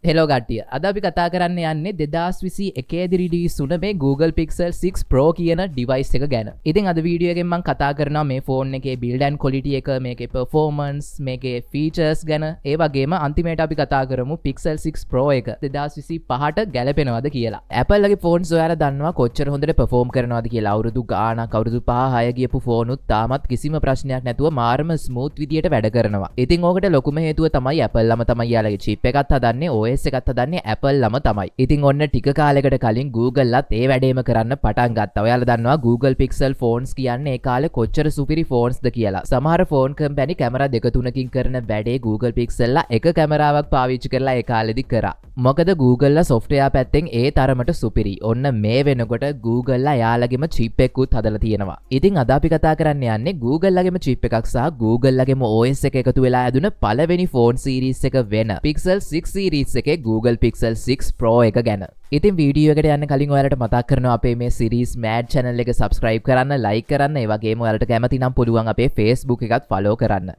Hello ගටිය අද අපි කතා කරන්න යන්නේ 2021 රිලීස් වුණ මේ Google Pixel 6 Pro කියන ඩිවයිස් එක ගැන. ඉතින් අද වීඩියෝ එකෙන් මම කතා කරනවා මේ ෆෝන් එකේ build and quality එක, මේකේ performance, මේකේ features ගැන. ඒ වගේම අන්තිමේට අපි කතා කරමු Pixel 6 Pro එක 2025ට ගැලපෙනවද කියලා. Apple ලගේ ෆෝන්ස් ඔයාලා දන්නවා කොච්චර හොඳට perform කරනවද කියලා. අවුරුදු ගාණක් අවුරුදු 5-6 ගියපු ෆෝනුත් තාමත් කිසිම ප්‍රශ්නයක් නැතුව මාරම ස්මූත් විදියට වැඩ කරනවා. ඉතින් ඕකට ලොකුම හේතුව තමයි Apple ළම තමයි යාලගේ chip එකත් හදන්නේ, OS එකත් හදන්නේ Apple ළම තමයි. ඉතින් ඔන්න ටික කාලයකට කලින් Google ලත් ඒ වැඩේම කරන්න පටන් ගත්තා. ඔයාලා දන්නවා Google Pixel phones කියන්නේ ඒ කාලේ කොච්චර සුපිරි phonesද කියලා. සමහර phone company කැමරා දෙක තුනකින් කරන වැඩේ Google Pixel ලා එක කැමරාවක් පාවිච්චි කරලා ඒ කාලෙදි කරා. මොකද Google ලා software පැත්තෙන් ඒ තරමට සුපිරි. ඔන්න මේ වෙනකොට Google ලා යාළගෙම chip එකකුත් හදලා තියෙනවා. ඉතින් අද අපි කතා කරන්න යන්නේ Google ලගේම chip එකක් සහ Google ලගේම OS එක එකතු වෙලා ඇදුන පළවෙනි phone series එක වෙන Pixel 6 series එකේ Google Pixel 6 Pro එක ගැන. ඉතින් වීඩියෝ එකට යන්න කලින් ඔයාලට මතක් කරනවා අපේ මේ series mad channel එක subscribe කරන්න, like කරන්න, ඒ වගේම ඔයාලට කැමති නම් පුළුවන් අපේ Facebook එකත් follow කරන්න.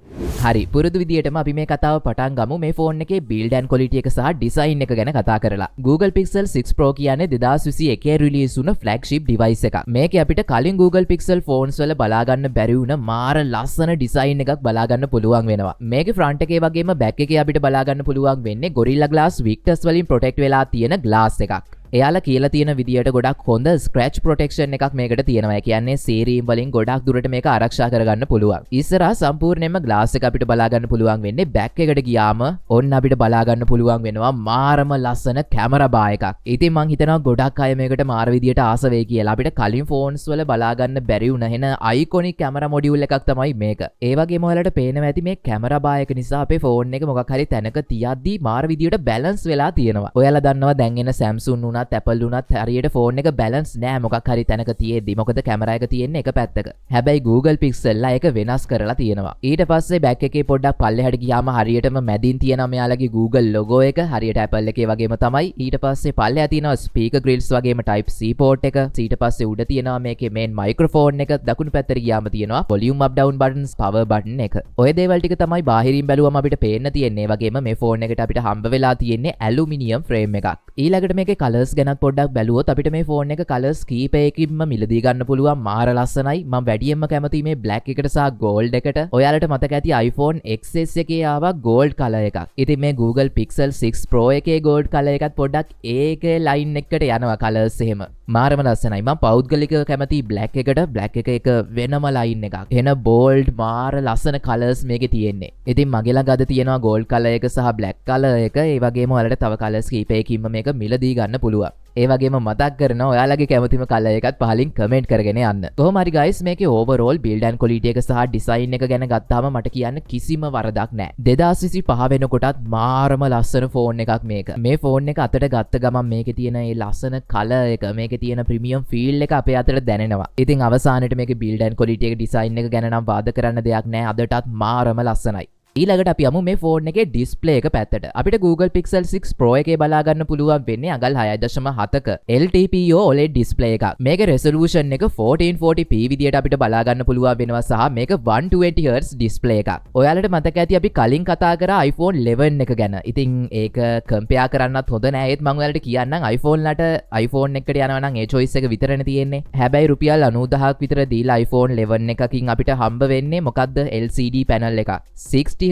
හරි, පුරුදු විදියටම අපි මේ කතාව පටන් ගමු මේ ෆෝන් එකේ build and quality එක සහ design එක ගැන කතා කරලා. Google Pixel 6 Pro කියන්නේ 2021 රිලීස් වුණ flagship device එකක්. මේකේ අපිට කලින් Google Pixel phones වල බලා ගන්න බැරි වුණ මාර ලස්සන design එකක් බලා ගන්න පුළුවන් වෙනවා. මේකේ front එකේ වගේම back එකේ අපිට බලා ගන්න පුළුවන් වෙන්නේ Gorilla Glass Victus වලින් protect වෙලා තියෙන glass එකක්. එයාලා කියලා තියෙන විදියට ගොඩක් හොඳ ස්ක්‍රැච් ප්‍රොටෙක්ෂන් එකක් මේකට තියෙනවා. ඒ කියන්නේ සීරීම් වලින් ගොඩක් දුරට මේක ආරක්ෂා කරගන්න පුළුවන්. ඉස්සරහා සම්පූර්ණයෙන්ම ග්ලාස් එක අපිට බලා ගන්න පුළුවන් වෙන්නේ. බෑක් එකට ගියාම ඔන්න අපිට බලා ගන්න පුළුවන් වෙනවා මාරම ලස්සන කැමරා බා එකක්. ඉතින් මං හිතනවා ගොඩක් අය මේකට මාර විදියට ආස වෙයි කියලා. අපිට කලින් ෆෝන්ස් වල බලා ගන්න බැරි වුණ වෙන අයිකොනික් කැමරා මොඩියුල් එකක් තමයි මේක. ඒ වගේම ඔයාලට පේනවා ඇති මේ කැමරා බා එක නිසා අපේ ෆෝන් එක මොකක් හරි තැනක තියද්දී මාර විදියට බැලන්ස් වෙලා තියෙනවා. ඔයාලා දන්නවා දැන් එන Samsung උනත් Apple උනත් හරියට ෆෝන් එක බැලන්ස් නෑ මොකක් හරි තැනක තියෙද්දි. මොකද කැමරා එක තියෙන්නේ එක පැත්තක. හැබැයි Google Pixel ලා ඒක වෙනස් කරලා තියෙනවා. ඊට පස්සේ බෑක් එකේ පොඩ්ඩක් පල්ලෙහාට ගියාම හරියටම මැදින් තියෙනවා මෙයාලගේ Google logo එක. හරියට Apple එකේ වගේම තමයි. ඊට පස්සේ පල්ලෙහා තියෙනවා speaker grills වගේම type C port එක. ඊට පස්සේ උඩ තියෙනවා මේකේ main microphone එක. දකුණු පැත්තට ගියාම තියෙනවා volume up down buttons, power button එක. ඔය දේවල් ටික තමයි බාහිරින් බැලුවම අපිට පේන්න තියෙන්නේ. වගේම මේ ෆෝන් එකට අපිට හම්බ වෙලා තියෙන්නේ ඇලුමිනියම් frame එකක්. ඊළඟට මේකේ colors ගැනත් පොඩ්ඩක් බැලුවොත් අපිට මේ ෆෝන් එක කලර්ස් කීපයකින්ම මිලදී ගන්න පුළුවන්. මාර ලස්සනයි. මම වැඩියෙන්ම කැමති මේ black එකට සහ gold එකට. ඔයාලට මතක ඇති iPhone XS එකේ ආවා gold color එකක්. ඉතින් මේ Google Pixel 6 Pro එකේ gold color එකත් පොඩ්ඩක් ඒකේ line එකට යනවා colors එහෙම. මාරම ලස්සනයි. මම පෞද්ගලිකව කැමති black එකට. black එක වෙනම line එකක්. එන bold මාර ලස්සන colors මේකේ තියෙන්නේ. ඉතින් මගේ ළඟ අද තියෙනවා gold color එක සහ black color එක. ඒ වගේම ඔයාලට තව colors කීපයකින්ම මේක මිලදී ගන්න පුළුවන්. ඒ වගේම මතක් කරනවා ඔයාලගේ කැමතිම කලර් එකත් පහලින් කමෙන්ට් කරගෙන යන්න. කොහොම හරි guys මේකේ overall build and quality එක සහ design එක ගැන ගත්තාම මට කියන්න කිසිම වරදක් නැහැ. 2025 වෙනකොටත් මාරම ලස්සන ෆෝන් එකක් මේක. මේ ෆෝන් එක අතට ගත්ත ගමන් මේකේ තියෙන මේ ලස්සන කලර් එක, මේකේ තියෙන ප්‍රීමියම් ෆීල් එක අපේ අතට දැනෙනවා. ඉතින් අවසානයේට මේකේ build and quality එක design එක ගැන නම් වාද කරන්න දෙයක් නැහැ. අදටත් මාරම ලස්සනයි. ඊළඟට අපි යමු මේ ෆෝන් එකේ ඩිස්ප්ලේ එක පැත්තට. අපිට Google Pixel 6 Pro එකේ බලා ගන්න පුළුවන් වෙන්නේ අගල් 6.7ක LTPO OLED ඩිස්ප්ලේ එකක්. මේකේ resolution එක 1440p විදියට අපිට බලා ගන්න පුළුවන් වෙනවා සහ මේක 120Hz ඩිස්ප්ලේ එකක්. ඔයාලට මතක ඇති අපි කලින් කතා කරා iPhone 11 එක ගැන. ඉතින් ඒක කම්පෙයාර් කරන්නත් හොඳ නෑ. ඒත් මම ඔයාලට කියන්නම් iPhone ලට iPhone එකට යනවා නම් ඒ choice එක විතරනේ තියෙන්නේ. හැබැයි රුපියල් 90000ක් විතර දීලා iPhone 11 එකකින් අපිට හම්බ වෙන්නේ මොකද්ද? LCD panel එකක්. 60Hz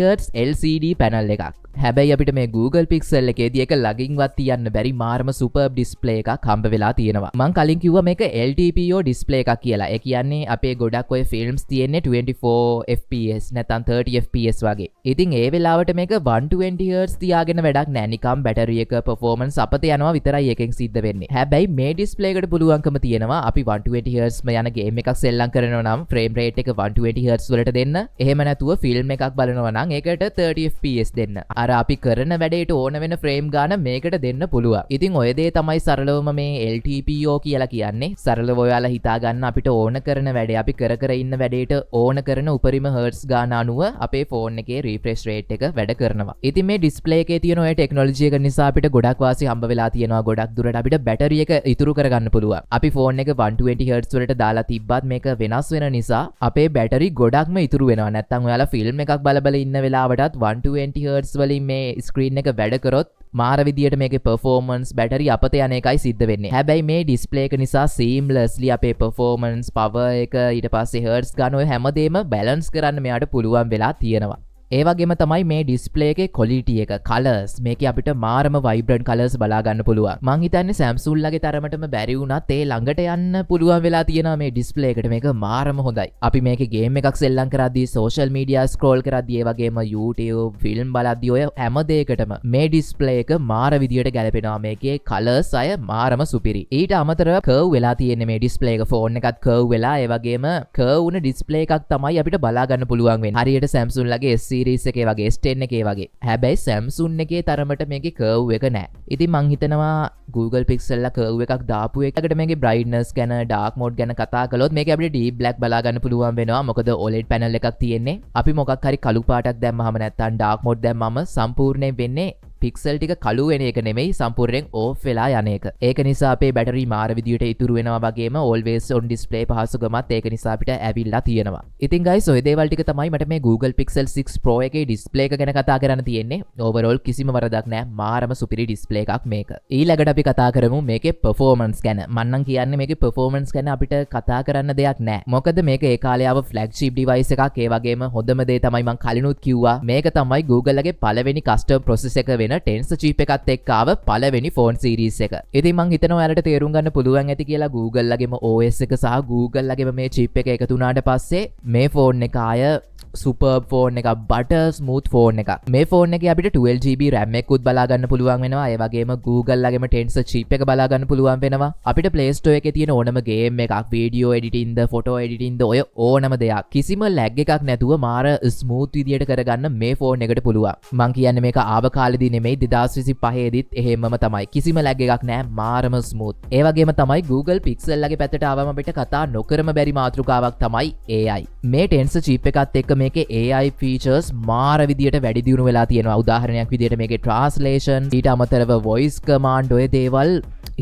LCD panel එකක්. හැබැයි අපිට මේ Google Pixel එකේදී එක ලගින්වත් තියන්න බැරි මාරම superb display එකක් හම්බ වෙලා තියෙනවා. මම කලින් කිව්වා මේක LTPO display එකක් කියලා. ඒ කියන්නේ අපේ ගොඩක් ඔය films තියෙන්නේ 24 fps නැත්නම් 30 fps වගේ. ඉතින් ඒ වෙලාවට මේක 120Hz තියාගෙන වැඩක් නැහැ. නිකම් බැටරි එක performance අපත යනවා විතරයි එකෙන් සිද්ධ වෙන්නේ. හැබැයි මේ display එකට පුළුවන්කම තියෙනවා අපි 120Hz ම යන game එකක් සෙල්ලම් කරනවා නම් frame rate එක 120Hz වලට දෙන්න. එහෙම නැතුව film එකක් බලනවා නම් ඒකට 30 fps දෙන්න. අර අපි කරන වැඩේට ඕන වෙන ෆ්‍රේම් ගාන මේකට දෙන්න පුළුවන්. ඉතින් ඔය දේ තමයි සරලවම මේ LTPO කියලා කියන්නේ. සරලව ඔයාලා හිතා ගන්න අපිට ඕන කරන වැඩේ, අපි කර ඉන්න වැඩේට ඕන කරන උපරිම හර්ට්ස් ගාන අනුව අපේ ෆෝන් එකේ රිෆ්‍රෙෂ් රේට් එක වැඩ කරනවා. ඉතින් මේ ඩිස්ප්ලේ එකේ තියෙන ඔය ටෙක්නොලොජි එක නිසා අපිට ගොඩක් වාසි හම්බ වෙලා තියෙනවා. ගොඩක් දුරට අපිට බැටරි එක ඉතුරු කරගන්න පුළුවන්. අපි ෆෝන් එක 120Hz වලට දාලා තිබ්බත් මේක වෙනස් වෙන නිසා අපේ බැටරි ගොඩක්ම ඉතුරු වෙනවා. නැත්තම් ඔයාලා ෆිල්ම් එකක් බල ඉන්න වෙලාවටත් 120Hz වලින් මේ ස්ක්‍රීන් එක වැඩ කරොත් මාර විදියට මේකේ performance battery අපත යන එකයි සිද්ධ වෙන්නේ. හැබැයි මේ display එක නිසා seamlessly අපේ performance power එක ඊට පස්සේ hertz ගන්න ඔය හැමදේම balance කරන්න මෙයාට පුළුවන් වෙලා තියෙනවා. ඒ වගේම තමයි මේ ඩිස්ප්ලේ එකේ quality එක colors මේකේ අපිට මාරම vibrant colors බලා ගන්න පුළුවන්. මං හිතන්නේ Samsung ලගේ තරමටම බැරි වුණත් ඒ ළඟට යන්න පුළුවන් වෙලා තියෙනවා මේ ඩිස්ප්ලේ එකට. මේක මාරම හොඳයි. අපි මේකේ game එකක් සෙල්ලම් කරද්දී social media scroll කරද්දී ඒ වගේම YouTube film බලද්දී ඔය හැම දෙයකටම මේ ඩිස්ප්ලේ එක මාර විදියට ගැලපෙනවා. මේකේ colors අය මාරම සුපිරි. ඊට අමතරව curve වෙලා තියෙන්නේ මේ ඩිස්ප්ලේ එක. ෆෝන් එකත් curve වෙලා ඒ වගේම curve වුණ ඩිස්ප්ලේ එකක් තමයි අපිට බලා ගන්න පුළුවන් වෙන්නේ. හරියට Samsung ලගේ series එකේ වගේ S10 එකේ වගේ. හැබැයි Samsung එකේ තරමට මේකේ curve එක නැහැ. ඉතින් මං හිතනවා Google Pixel ලා curve එකක් දාපු එකකට මේකේ brightness ගැන dark mode ගැන කතා කළොත් මේකේ අපිට deep black බලා ගන්න පුළුවන් වෙනවා. මොකද OLED panel එකක් තියෙන්නේ. අපි මොකක් හරි කළු පාටක් දැම්මම නැත්නම් dark mode දැම්මම සම්පූර්ණයෙන් වෙන්නේ පික්සල් ටික කළු වෙන එක නෙමෙයි සම්පූර්ණයෙන් ඕෆ් වෙලා යන එක. ඒක නිසා අපේ බැටරි මාර විදියට ඉතුරු වෙනවා වගේම always on display පහසුකමත් ඒක නිසා අපිට ඇවිල්ලා තියෙනවා. ඉතින් guys ඔය දේවල් ටික තමයි මට මේ Google Pixel 6 Pro එකේ display එක ගැන කතා කරන්න තියෙන්නේ. overall කිසිම වරදක් නැහැ. මාරම සුපිරි display එකක් මේක. ඊළඟට අපි කතා කරමු මේකේ performance ගැන. මම නම් කියන්නේ මේකේ performance ගැන අපිට කතා කරන්න දෙයක් නැහැ. මොකද මේක ඒ කාලේ ආව flagship device එකක්. ඒ වගේම හොඳම දේ තමයි මම කලිනුත් කිව්වා. මේක තමයි Google ලගේ පළවෙනි custom processor එක වෙන Tensor chip එකත් එක්ක ආව පළවෙනි phone series එක. ඉතින් මං හිතනවා ඔයාලට තේරුම් ගන්න පුළුවන් ඇති කියලා Google ලගේම OS එක සහ Google ලගේම මේ chip එක එකතු වුණාට පස්සේ මේ phone එක ආය superb phone එක butter smooth phone එක. මේ phone එකේ අපිට 12GB RAM එකකුත් බලා ගන්න පුළුවන් වෙනවා. ඒ වගේම Google ලගේම Tensor chip එක බලා ගන්න පුළුවන් වෙනවා. අපිට Play Store එකේ තියෙන ඕනම game එකක් video editing ද photo editing ද ඔය ඕනම දෙයක් කිසිම lag එකක් නැතුව මාර smooth විදියට කරගන්න මේ phone එකට පුළුවන්. මං කියන්නේ මේක ආව කාලෙදී නෙමෙයි 2025 දිත් එහෙමම තමයි. කිසිම lag එකක් නැහැ. මාරම smooth. ඒ වගේම තමයි Google Pixel ලගේ පැත්තට ආවම අපිට කතා නොකරම බැරි මාතෘකාවක් තමයි AI. මේ Tensor chip එකත් එක්ක මේකේ AI features මාර විදියට වැඩි දියුණු වෙලා තියෙනවා. උදාහරණයක් විදියට මේකේ translation ඊට අමතරව voice command ඔය දේවල්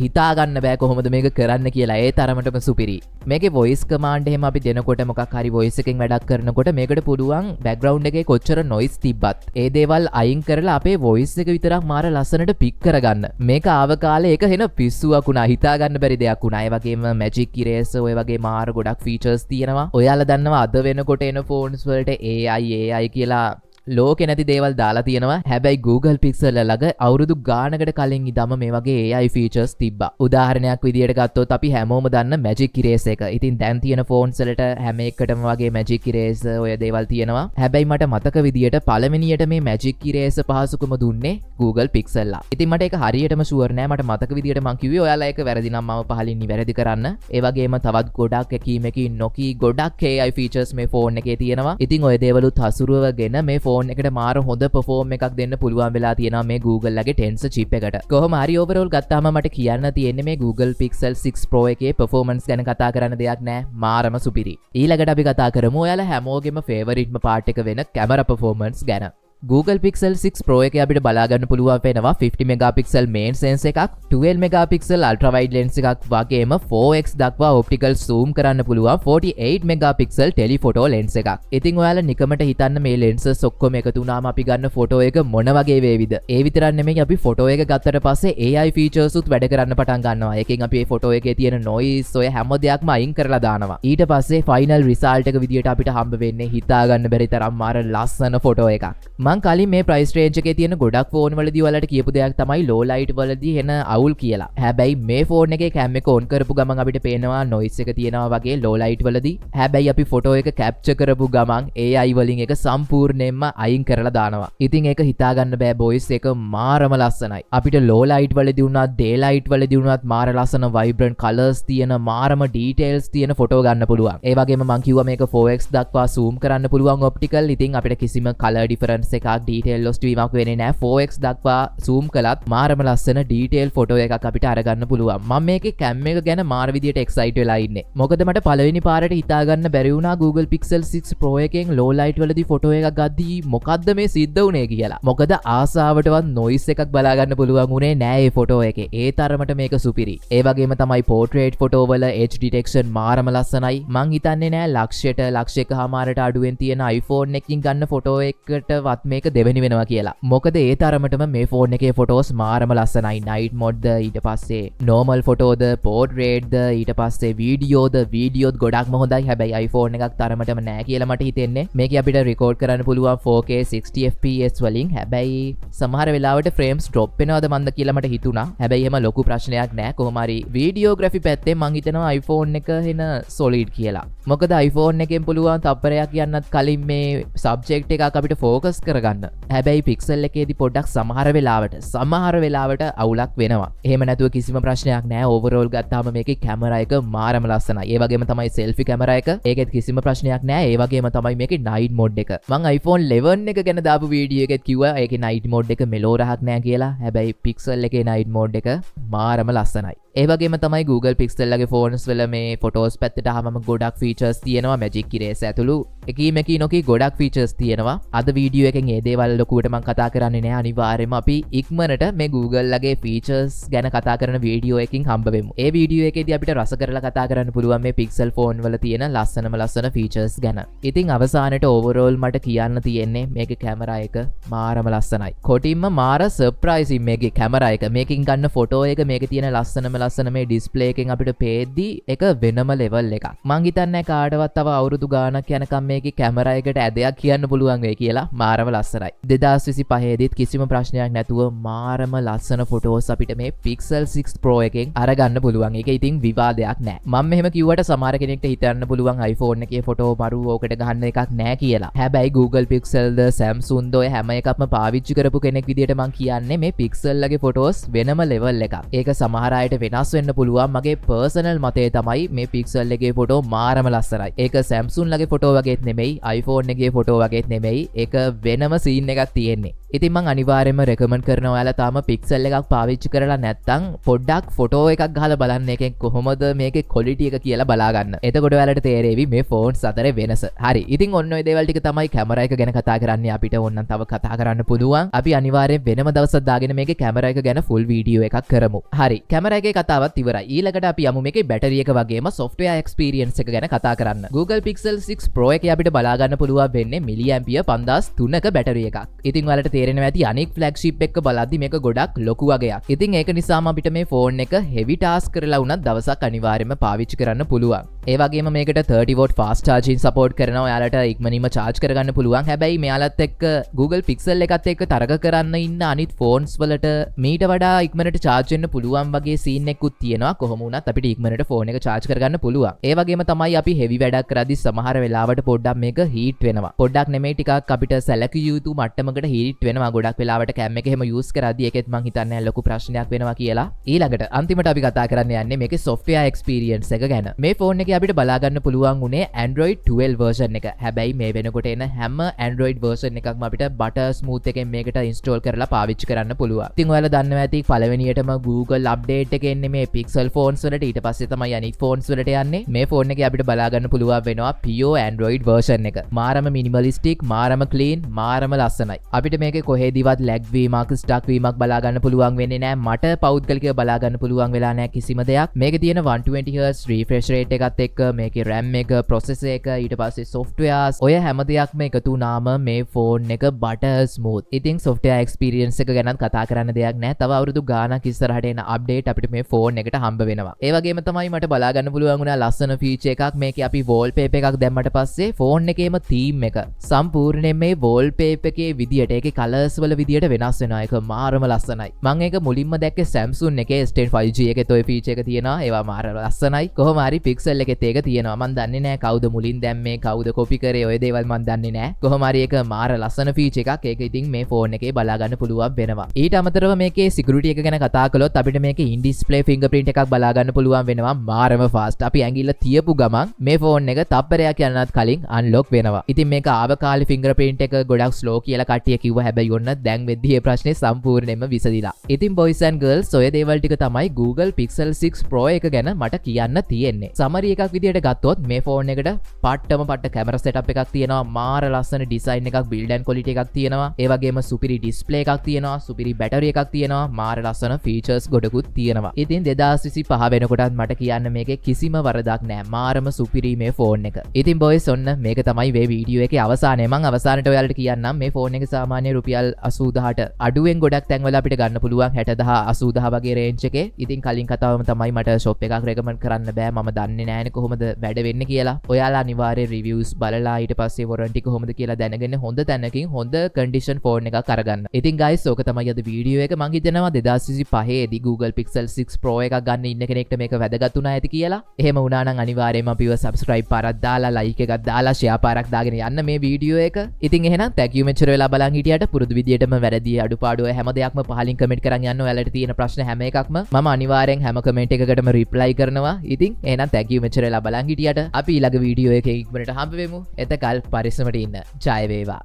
හිතා ගන්න බෑ කොහොමද මේක කරන්න කියලා. ඒ තරමටම සුපිරි. මේකේ voice command එහෙම අපි දෙනකොට මොකක් හරි voice එකෙන් වැඩක් කරනකොට මේකට පුළුවන් background එකේ කොච්චර noise තිබ්බත් ඒ දේවල් අයින් කරලා අපේ voice එක විතරක් මාර ලස්සනට පික් කරගන්න. මේක ආව කාලේ ඒක වෙන පිස්සුවක් වුණා. හිතා ගන්න බැරි දෙයක් වුණා. ඒ වගේම magic eraser ඔය වගේ මාර ගොඩක් features තියෙනවා. ඔයාලා දන්නවා අද වෙනකොට එන phones වලට AI කියලා ලෝකෙ නැති දේවල් දාලා තියෙනවා. හැබැයි Google Pixel ළඟ අවුරුදු ගානකට කලින් ඉදම මේ වගේ AI features තිබ්බා. උදාහරණයක් විදියට ගත්තොත් අපි හැමෝම දන්න magic eraser එක. ඉතින් දැන් තියෙන phones වලට හැම එකටම වගේ magic eraser ඔය දේවල් තියෙනවා. හැබැයි මට මතක විදියට පළවෙනියට මේ magic eraser පහසුකම දුන්නේ Google Pixel ලා. ඉතින් මට ඒක හරියටම sure නෑ. මට මතක විදියට මං කිව්වේ ඔයාලා ඒක වැරදි නම් මම පහලින් නිවැරදි කරන්න. ඒ වගේම තවත් ගොඩක් එකීමකින් නොකී ගොඩක් AI features මේ phone එකේ තියෙනවා. ඉතින් ඔය දේවලුත් හසුරුවගෙන මේ phone එකට මාර හොඳ perform එකක් දෙන්න පුළුවන් වෙලා තියෙනවා මේ Google ලගේ Tensor chip එකට. කොහොම හරි overall ගත්තාම මට කියන්න තියෙන්නේ මේ Google Pixel 6 Pro එකේ performance ගැන කතා කරන්න දෙයක් නැහැ. මාරම සුපිරි. ඊළඟට අපි කතා කරමු ඔයාලා හැමෝගෙම favorite part එක වෙන camera performance ගැන. Google Pixel 6 Pro එකේ අපිට බලා ගන්න පුළුවන් වෙනවා 50 megapixel main sensor එකක්, 12 megapixel ultra wide lens එකක් වගේම 4x දක්වා optical zoom කරන්න පුළුවන් 48 megapixel telephoto lens එකක්. ඉතින් ඔයාලා නිකමට හිතන්න මේ lenses ඔක්කොම එකතු වුණාම අපි ගන්න photo එක මොන වගේ වේවිද? ඒ විතරක් නෙමෙයි අපි photo එක ගත්තට පස්සේ AI features උත් වැඩ කරන්න පටන් ගන්නවා. ඒකෙන් අපි මේ photo එකේ තියෙන noise ඔය හැම දෙයක්ම අයින් කරලා දානවා. ඊට පස්සේ final result එක විදියට අපිට හම්බ වෙන්නේ හිතා ගන්න බැරි තරම් මාර ලස්සන photo එකක්. මං කලින් මේ price range එකේ තියෙන ගොඩක් phone වලදී ඔයාලට කියපු දෙයක් තමයි low light වලදී එන අවුල් කියලා. හැබැයි මේ phone එකේ cam එක on කරපු ගමන් අපිට පේනවා noise එක තියෙනවා වගේ low light වලදී. හැබැයි අපි photo එක capture කරපු ගමන් AI වලින් එක සම්පූර්ණයෙන්ම අයින් කරලා දානවා. ඉතින් ඒක හිතා ගන්න බෑ boys එක මාරම ලස්සනයි. අපිට low light වලදී වුණත් day light වලදී වුණත් මාර ලස්සන vibrant colors තියෙන මාරම details තියෙන photo ගන්න පුළුවන්. ඒ වගේම මං කිව්වා මේක 4x දක්වා zoom කරන්න පුළුවන් optical. ඉතින් අපිට කිසිම color difference එකක් detail loss වීමක් වෙන්නේ නැහැ. 4x දක්වා zoom කළත් මාරම ලස්සන detail photo එකක් අපිට අරගන්න පුළුවන්. මම මේකේ cam එක ගැන මාර විදියට excite වෙලා ඉන්නේ. මොකද මට පළවෙනි පාරට හිතා ගන්න බැරි වුණා Google Pixel 6 Pro එකෙන් low light වලදී photo එකක් ගද්දී මොකද්ද මේ සිද්ධ වුනේ කියලා. මොකද ආසාවටවත් noise එකක් බලා ගන්න පුළුවන් උනේ නෑ මේ photo එකේ. ඒ තරමට මේක සුපිරි. ඒ වගේම තමයි portrait photo වල edge detection මාරම ලස්සනයි. මං හිතන්නේ නෑ ලක්ෂයට ලක්ෂයකමාරට අඩුවෙන් තියෙන iPhone එකකින් ගන්න photo එකකටවත් මේක දෙවෙනි වෙනවා කියලා. මොකද ඒ තරමටම මේ ෆෝන් එකේ ෆොටෝස් මාරම ලස්සනයි. නයිට් මොඩ්ද, ඊට පස්සේ නෝමල් ෆොටෝද, පෝර්ට්‍රේට්ද, ඊට පස්සේ වීඩියෝත් ගොඩක්ම හොඳයි. හැබැයි iPhone එකක් තරමටම නෑ කියලා මට හිතෙන්නේ. මේක අපිට රෙකෝඩ් කරන්න පුළුවන් 4K 60 fps වලින්. හැබැයි සමහර වෙලාවට ෆ්‍රේම්ස් ඩ්‍රොප් වෙනවද මන්ද කියලා මට හිතුණා. හැබැයි එහෙම ලොකු ප්‍රශ්නයක් නෑ. කොහොම හරි වීඩියෝග්‍රැෆි පැත්තේ මං හිතනවා iPhone එක හෙන සොලිඩ් කියලා. මොකද iPhone එකෙන් පුළුවන් තප්පරයක් යන්නත් කලින් මේ සබ්ජෙක්ට් එකක් අපිට ෆෝකස් කරගන්න. හැබැයි පික්සල් එකේදී පොඩ්ඩක් සමහර වෙලාවට අවුලක් වෙනවා. එහෙම නැතුව කිසිම ප්‍රශ්නයක් නෑ. ඕවරෝල් ගත්තාම මේකේ කැමරා එක මාරම ලස්සනයි. ඒ වගේම තමයි සෙල්ෆි කැමරා එක. ඒකෙත් කිසිම ප්‍රශ්නයක් නෑ. ඒ වගේම තමයි මේකේ නයිට් මොඩ් එක. මං iPhone 11 එක ගැන දාපු වීඩියෝ එකෙත් කිව්වා ඒකේ නයිට් මොඩ් එක මෙලෝ රහක් නෑ කියලා. හැබැයි පික්සල් එකේ නයිට් මොඩ් එක මාරම ලස්සනයි. ඒ වගේම තමයි Google Pixel ලගේ ෆෝන්ස් වල මේ ෆොටෝස් පැත්තට ආවම ගොඩක් ෆීචර්ස් තියෙනවා. Magic Erase ඇතුළු එකී නොකී ගොඩක් ෆීචර්ස් තියෙනවා. අද වීඩියෝ එකෙන් ඒ දේවල් ලොකුවට මම කතා කරන්නේ නෑ. අනිවාර්යයෙන්ම අපි ඉක්මනට මේ Google ලගේ ෆීචර්ස් ගැන කතා කරන වීඩියෝ එකකින් හම්බ වෙමු. ඒ වීඩියෝ එකේදී අපිට රස කරලා කතා කරන්න පුළුවන් මේ Pixel ෆෝන් වල තියෙන ලස්සන ෆීචර්ස් ගැන. ඉතින් අවසානයේ ඕවරෝල් මට කියන්න තියෙන්නේ මේකේ කැමරා එක මාරම ලස්සනයි. කොටින්ම මාර සර්ප්‍රයිසින් මේකේ කැමරා එක. මේකෙන් ගන්න ෆොටෝ එක මේකේ තියෙන ලස්සන මේ ඩිස්ප්ලේ එකෙන් අපිට පේද්දී එක වෙනම ලෙවල් එකක්. මං හිතන්නේ කාටවත් තව අවුරුදු ගාණක් යනකම් මේකේ කැමරා එකට ඇදයක් කියන්න පුළුවන් වෙයි කියලා. මාරම ලස්සනයි. 2025 දීත් කිසිම ප්‍රශ්නයක් නැතුව මාරම ලස්සන ෆොටෝස් අපිට මේ Pixel 6 Pro එකෙන් අරගන්න පුළුවන්. ඒක ඉතින් විවාදයක් නෑ. මම මෙහෙම කිව්වට සමහර කෙනෙක්ට හිතන්න පුළුවන් iPhone එකේ ෆොටෝ මරු ඕකට ගහන්න එකක් නෑ කියලා. හැබැයි Google Pixel ද Samsung ද ඔය හැම එකක්ම පාවිච්චි කරපු කෙනෙක් විදියට මං කියන්නේ මේ Pixel ලගේ ෆොටෝස් වෙනම ලෙවල් එකක්. ඒක සමහර අයට වෙනස් වෙන්න පුළුවන්. මගේ පර්සනල් මතය තමයි මේ Pixel එකේ ෆොටෝ මාරම ලස්සනයි. ඒක Samsung ලගේ ෆොටෝ වගේත් නෙමෙයි, iPhone එකේ ෆොටෝ වගේත් නෙමෙයි. ඒක වෙනම සීන් එකක් තියෙන්නේ. ඉතින් මං අනිවාර්යයෙන්ම රෙකමන්ඩ් කරනවා ඔයාලා තාම Pixel එකක් පාවිච්චි කරලා නැත්නම් පොඩ්ඩක් ෆොටෝ එකක් ගහලා බලන්න එකෙන් කොහොමද මේකේ ක්වොලිටි එක කියලා බලා ගන්න. එතකොට ඔයාලට තේරෙවි මේ ෆෝන්ස් අතරේ වෙනස. හරි. ඉතින් ඔන්න ඔය දේවල් ටික තමයි කැමරා එක ගැන කතා කරන්නේ. අපිට ඕනනම් තව කතා කරන්න පුළුවන්. අපි අනිවාර්යයෙන් වෙනම දවසක් දාගෙන මේකේ කැමරා එක ගැන ෆුල් වීඩියෝ එකක් කරමු. හරි. කැමරා එකේ කතාවත් ඉවරයි. ඊළඟට අපි යමු මේකේ බැටරි එක වගේම software experience එක ගැන කතා කරන්න. Google Pixel 6 Pro එකේ අපිට බලා ගන්න පුළුවන් වෙන්නේ මිලිඇම්පියර් 5003ක බැටරි එකක්. ඉතින් ඔයාලට තේරෙනවා ඇති අනික් ෆ්ලැග්ෂිප් එක බලද්දි මේක ගොඩක් ලොකු වගේක්. ඉතින් ඒක නිසාම අපිට මේ ෆෝන් එක heavy task කරලා වුණත් දවසක් අනිවාර්යයෙන්ම පාවිච්චි කරන්න පුළුවන්. ඒ වගේම මේකට 30W fast charging support කරනවා. ඔයාලට ඉක්මනින්ම charge කරගන්න පුළුවන්. හැබැයි මෙයාලත් එක්ක Google Pixel එකත් එක්ක තරග කරන්න ඉන්න අනිත් ෆෝන්ස් වලට මීට වඩා ඉක්මනට charge වෙන්න පුළුවන් වගේ සීන් එකකුත් තියෙනවා. කොහොම වුණත් අපිට ඉක්මනට ෆෝන් එක charge කරගන්න පුළුවන්. ඒ වගේම තමයි අපි heavy වැඩක් කරද්දි සමහර වෙලාවට පොඩ්ඩක් මේක heat වෙනවා. පොඩ්ඩක් නෙමෙයි ටිකක් අපිට සැලකිය යුතු මට්ටමකට heat වෙනවා. ගොඩක් වෙලාවට කැම් එක එහෙම use කරද්දි ඒකෙත් මං හිතන්නේ ලොකු ප්‍රශ්නයක් වෙනවා කියලා. ඊළඟට අන්තිමට අපි කතා කරන්න යන්නේ මේකේ software experience එක ගැන. මේ ෆෝන් එකේ අපිට බලා ගන්න පුළුවන් උනේ Android 12 version එක. හැබැයි මේ වෙනකොට එන හැම Android version එකක්ම අපිට butter smooth එකෙන් මේකට install කරලා පාවිච්චි කරන්න පුළුවන්. ඉතින් ඔයාලා දන්නවා ඇති පළවෙනියටම Google update එක එන්නේ මේ Pixel phones වලට. ඊට පස්සේ තමයි අනිත් phones වලට යන්නේ. මේ ෆෝන් එකේ අපිට බලා ගන්න පුළුවන් වෙනවා pure Android version එක. මාරම minimalistic, මාරම clean, මාරම ලස්සනයි. අපිට මේකේ කොහෙදිවත් lag වීමක්, stuck වීමක් බලා ගන්න පුළුවන් වෙන්නේ නැහැ. මට පෞද්ගලිකව බලා ගන්න පුළුවන් වෙලා නැහැ කිසිම දෙයක්. මේකේ තියෙන 120Hz refresh rate එකත් එක්ක මේකේ RAM එක, processor එක, ඊට පස්සේ softwares ඔය හැම දෙයක්ම එකතු වුණාම මේ ෆෝන් එක butter smooth. ඉතින් software experience එක ගැනත් කතා කරන්න දෙයක් නැහැ. තව අවුරුදු ගාණක් ඉස්සරහට එන update අපිට මේ ෆෝන් එකට හම්බ වෙනවා. ඒ වගේම තමයි මට බලා ගන්න පුළුවන් වුණා ලස්සන feature එකක්. මේකේ අපි wallpaper එකක් දැම්මට පස්සේ ෆෝන් එකේම theme එක සම්පූර්ණයෙන් මේ wallpaper එකේ විදියට ඒකේ colors වල විදියට වෙනස් වෙනවා. ඒක මාරම ලස්සනයි. මම ඒක මුලින්ම දැක්කේ Samsung එකේ S10 5G එකේ toy feature එක තියෙනවා. ඒවා මාරම ලස්සනයි. කොහොම හරි Pixel එකෙත් ඒක තියෙනවා. මම දන්නේ නැහැ කවුද මුලින් දැම්මේ, කවුද copy කරේ, ඔය දේවල් මම දන්නේ නැහැ. කොහොම හරි ඒක මාර ලස්සන feature එකක්. ඒක ඉතින් මේ ෆෝන් එකේ බලා ගන්න පුළුවන් වෙනවා. ඊට අමතරව මේකේ security එක ගැන කතා කළොත් අපිට මේකේ in display fingerprint එකක් බලා ගන්න පුළුවන් වෙනවා. මාරම fast. අපි ඇඟිල්ල තියපු ගමන් මේ ෆෝන් එක තප්පරයක් යනවත් කලින් unlock වෙනවා. ඉතින් මේක ආවකාලේ fingerprint එක ගොඩක් slow කියලා කට්ටිය කිව්වා. හැබැයි ඔන්න දැන් වෙද්දී මේ ප්‍රශ්නේ සම්පූර්ණයෙන්ම විසදිලා. ඉතින් boys and girls ඔය දේවල් ටික තමයි Google Pixel 6 Pro එක ගැන මට කියන්න තියෙන්නේ. summary එකක් විදිහට ගත්තොත් මේ ෆෝන් එකට පට්ටම පට්ට කැමරා සෙටප් එකක් තියෙනවා, මාර ලස්සන ඩිසයින් එකක්, බිල්ඩ් ඇන්ඩ් ක්වොලිටි එකක් තියෙනවා. ඒ වගේම සුපිරි ඩිස්ප්ලේ එකක් තියෙනවා, සුපිරි බැටරි එකක් තියෙනවා, මාර ලස්සන ෆීචර්ස් ගොඩකුත් තියෙනවා. ඉතින් 2025 වෙනකොටත් මට කියන්න මේකේ කිසිම වරදක් නැහැ. මාරම සුපිරි මේ ෆෝන් එක. ඉතින් බොයිස් ඔන්න මේක තමයි මේ වීඩියෝ එකේ අවසානය. මම අවසානට ඔයාලට කියන්නම් මේ ෆෝන් එක සාමාන්‍ය රුපියල් 80000ට අඩුවෙන් ගොඩක් තැන්වල අපිට ගන්න පුළුවන් 60000 80000 වගේ රේන්ජ් එකේ. ඉතින් කලින් කතාවම තමයි මට ෂොප් එකක් රෙකමන්ඩ් කරන්න බෑ. මම දන්නේ නැහැනේ කොහොමද වැඩ වෙන්නේ කියලා. ඔයාලා අනිවාර්යෙන් රිවිව්ස් බලලා ඊට පස්සේ වොරන්ටි කොහොමද කියලා දැනගෙන හොඳ තැනකින් හොඳ කන්ඩිෂන් ෆෝන් එකක් අරගන්න. ඉතින් ගයිස් ඕක තමයි අද වීඩියෝ එක. මං හිතනවා 2025 දී Google Pixel 6 Pro එකක් ගන්න ඉන්න කෙනෙක්ට මේක වැදගත් වුණා ඇති කියලා. එහෙම වුණා නම් අනිවාර්යයෙන්ම අපිව subscribe පාරක් දාලා like එකක් දාලා share පාරක් දාගෙන යන්න මේ වීඩියෝ එක. ඉතින් එහෙනම් thank you මෙච්චර වෙලා බලන් හිටියට පුරුදු විදියටම වැරදි අඩුපාඩු හැම දෙයක්ම පහලින් කමෙන්ට් කරන් යන්න. ඔයාලට තියෙන ප්‍රශ්න හැම එකක්ම මම අනිවාර්යෙන් හැම කමෙන්ට් එකකටම reply කරනවා. ඉතින් එහෙනම් thank you මෙච්චර වෙලා බලන් හිටියට අපි ඊළඟ වීඩියෝ එකේ ඉක්මනට හම්බ වෙමු. එතකල් පරිස්සමට ඉන්න. ජය වේවා.